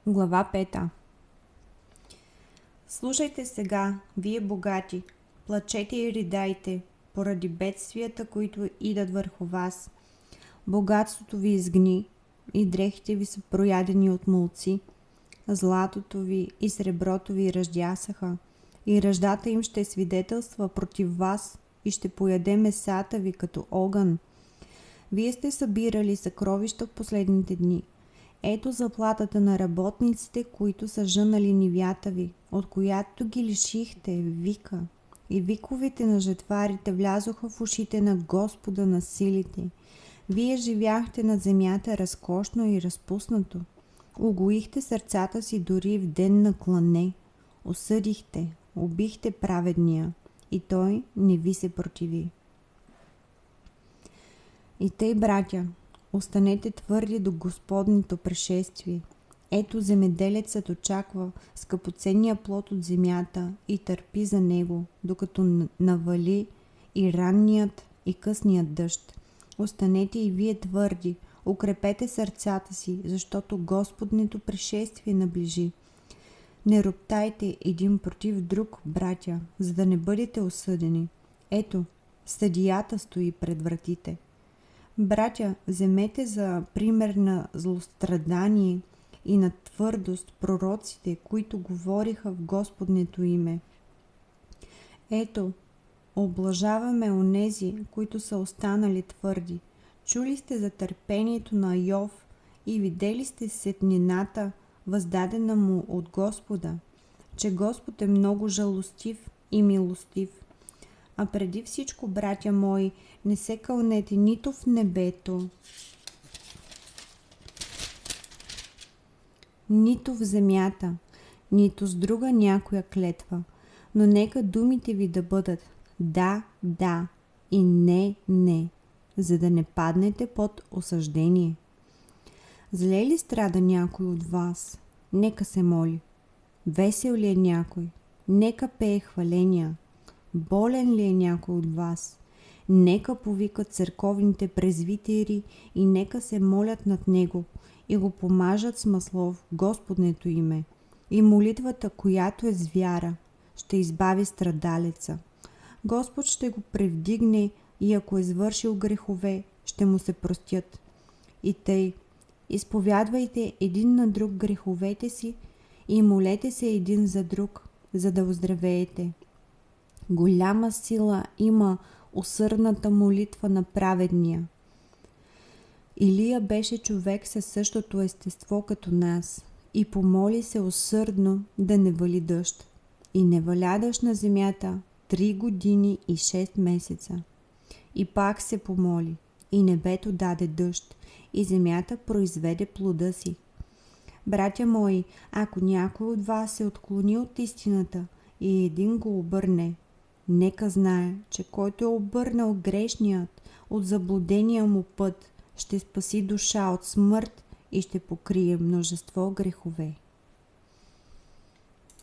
Глава 5. Слушайте сега, вие богати, плачете и ридайте поради бедствията, които идат върху вас. Богатството ви изгни и дрехите ви са проядени от мулци. Златото ви и среброто ви ръждясаха и ръждата им ще свидетелства против вас и ще пояде месата ви като огън. Вие сте събирали съкровища в последните дни. Ето заплатата на работниците, които са жънали нивята ви, от която ги лишихте, вика. И виковете на жетварите влязоха в ушите на Господа на силите. Вие живяхте на земята разкошно и разпуснато. Угоихте сърцата си дори в ден на клане. Осъдихте, убихте праведния, и той не ви се противи. И тъй, братя, останете твърди до Господнето пришествие. Ето земеделецът очаква скъпоценния плод от земята и търпи за него, докато навали и ранният и късният дъжд. Останете и вие твърди, укрепете сърцата си, защото Господнето пришествие наближи. Не роптайте един против друг, братя, за да не бъдете осъдени. Ето, съдията стои пред вратите. Братя, вземете за пример на злострадание и на твърдост пророците, които говориха в Господнето име. Ето, облажаваме онези, които са останали твърди. Чули сте за търпението на Йов и видели сте сетнината, въздадена му от Господа, че Господ е много жалостив и милостив. А преди всичко, братя мои, не се кълнете нито в небето, нито в земята, нито с друга някоя клетва, но нека думите ви да бъдат да, да и не, не, за да не паднете под осъждение. Зле ли страда някой от вас? Нека се моли. Весел ли е някой? Нека пее хваления. Болен ли е някой от вас? Нека повикат църковните презвитери и нека се молят над него и го помажат с масло в Господнето име. И молитвата, която е с вяра, ще избави страдалеца. Господ ще го превдигне и ако е извършил грехове, ще му се простят. И тъй, изповядвайте един на друг греховете си и молете се един за друг, за да оздравеете. Голяма сила има усърдната молитва на праведния. Илия беше човек със същото естество като нас и помоли се усърдно да не вали дъжд. И не валя дъжд на земята 3 години и 6 месеца. И пак се помоли, и небето даде дъжд, и земята произведе плода си. Братя мои, ако някой от вас се отклони от истината и един го обърне, нека знае, че който е обърнал грешният от заблудения му път, ще спаси душа от смърт и ще покрие множество грехове.